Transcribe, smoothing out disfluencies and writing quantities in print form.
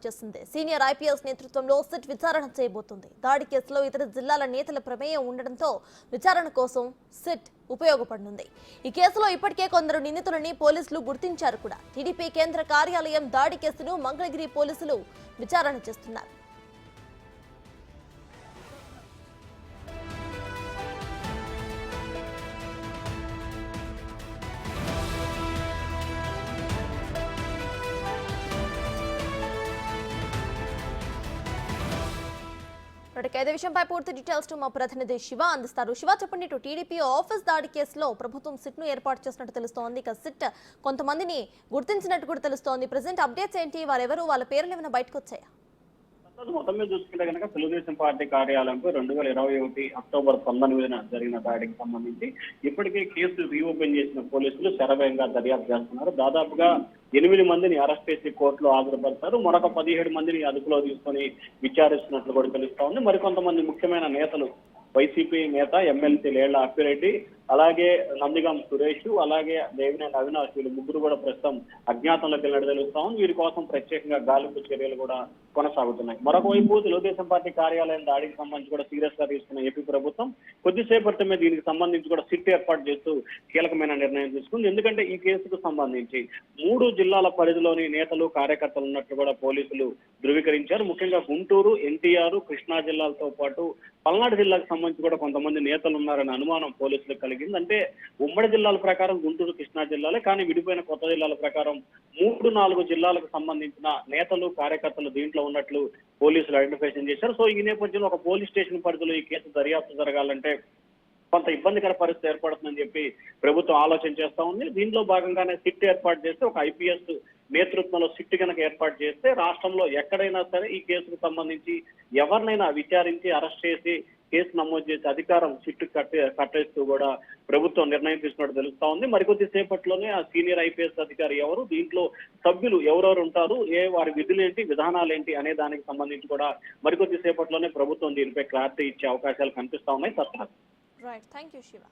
చేసింది. Senior IPS నేతృత్వంలో SIT విచారణ చేయబోతుంది. దాడి కేసులో ఇతర జిల్లాల నేతల ప్రమేయం ఉండడంతో విచారణ కోసం సిట్ ఉపయోగపడనుంది. ఈ కేసులో ఇప్పటికే కొందరు నిందితులని పోలీసులు గుర్తించారు కూడా. టీడీపీ కేంద్ర కార్యాలయం దాడి కేసును మంగళగిరి పోలీసులు విచారణ చేస్తున్నారు. ఇదే విషయంపై పూర్తి డీటెయిల్స్ మా ప్రతినిధి శివ అందిస్తారు. శివ, చెప్పండి. టీడీపీ ఆఫీస్ దాడి కేసులో ప్రభుత్వం సిట్ ను ఏర్పాటు చేసినట్టు తెలుస్తోంది. ఇక సిట్ కొంతమందిని గుర్తించినట్టు కూడా తెలుస్తోంది. ప్రెజెంట్ అప్డేట్స్ ఏంటి? వారెవరు, వాళ్ళ పేర్లు ఏమైనా బయటకు వచ్చాయా? మొత్తం మీద చూసుకుంటే కనుక తెలుగుదేశం పార్టీ కార్యాలయంపై 2021 అక్టోబర్ 19న జరిగిన దాడికి సంబంధించి ఇప్పటికే కేసు రీఓపెన్ చేసిన పోలీసులు శరవేగంగా దర్యాప్తు చేస్తున్నారు. దాదాపుగా 8 మందిని అరెస్ట్ చేసి కోర్టులో హాజరుపరిచారు. మరొక 17 మందిని అదుపులో తీసుకొని విచారిస్తున్నట్లు కూడా తెలుస్తా ఉంది. మరికొంతమంది ముఖ్యమైన నేతలు, వైసీపీ నేత ఎమ్మెల్సీ లేళ్ల అప్పిరెడ్డి, అలాగే నందిగం సురేష్, అలాగే దేవినేని అవినాష్, వీళ్ళు ముగ్గురు కూడా ప్రస్తుతం అజ్ఞాతంలోకి వెళ్ళినట్టు తెలుస్తా ఉంది. వీరి కోసం ప్రత్యేకంగా గాలింపు చర్యలు కూడా కొనసాగుతున్నాయి. మరొక వైపు తెలుగుదేశం పార్టీ కార్యాలయం దాడికి సంబంధించి కూడా సీరియస్ గా తీసుకున్న ఏపీ ప్రభుత్వం కొద్దిసేపటిమే దీనికి సంబంధించి కూడా సిట్ ఏర్పాటు చేస్తూ కీలకమైన నిర్ణయం తీసుకుంది. ఎందుకంటే ఈ కేసుకు సంబంధించి 3 జిల్లాల పరిధిలోని నేతలు, కార్యకర్తలు ఉన్నట్లు కూడా పోలీసులు ధృవీకరించారు. ముఖ్యంగా గుంటూరు, ఎన్టీఆర్, కృష్ణా జిల్లాలతో పాటు పల్నాడు జిల్లాకు సంబంధించి కూడా కొంతమంది నేతలు ఉన్నారనే అనుమానం పోలీసులకు కలిగింది. అంటే ఉమ్మడి జిల్లాల ప్రకారం గుంటూరు, కృష్ణా జిల్లాలే, కానీ విడిపోయిన కొత్త జిల్లాల ప్రకారం 3-4 జిల్లాలకు సంబంధించిన నేతలు, కార్యకర్తలు దీంట్లో ఉన్నట్లు పోలీసులు ఐడెంటిఫికేషన్ చేశారు. సో ఈ నేపథ్యంలో ఒక పోలీస్ స్టేషన్ పరిధిలో ఈ కేసు దర్యాప్తు జరగాలంటే కొంత ఇబ్బందికర పరిస్థితి ఏర్పడుతుందని చెప్పి ప్రభుత్వం ఆలోచన చేస్తా ఉంది. దీంట్లో భాగంగానే సిట్ ఏర్పాటు చేస్తే, ఒక ఐపీఎస్ నేతృత్వంలో సిట్ కనుక ఏర్పాటు చేస్తే రాష్ట్రంలో ఎక్కడైనా సరే ఈ కేసుకు సంబంధించి ఎవరినైనా విచారించి అరెస్ట్ చేసి కేసు నమోదు చేసే అధికారం సిట్ కట్టేస్తూ కూడా ప్రభుత్వం నిర్ణయం తీసుకున్నట్టు తెలుస్తా ఉంది. మరికొద్ది సేపట్లోనే ఆ సీనియర్ ఐపీఎస్ అధికారి ఎవరు, దీంట్లో సభ్యులు ఎవరెవరు ఉంటారు, వారి విధులేంటి, విధానాలేంటి అనే దానికి సంబంధించి కూడా మరికొద్ది సేపట్లోనే ప్రభుత్వం దీనిపై క్లారిటీ ఇచ్చే అవకాశాలు కనిపిస్తా ఉన్నాయి. Right, thank you Shiva.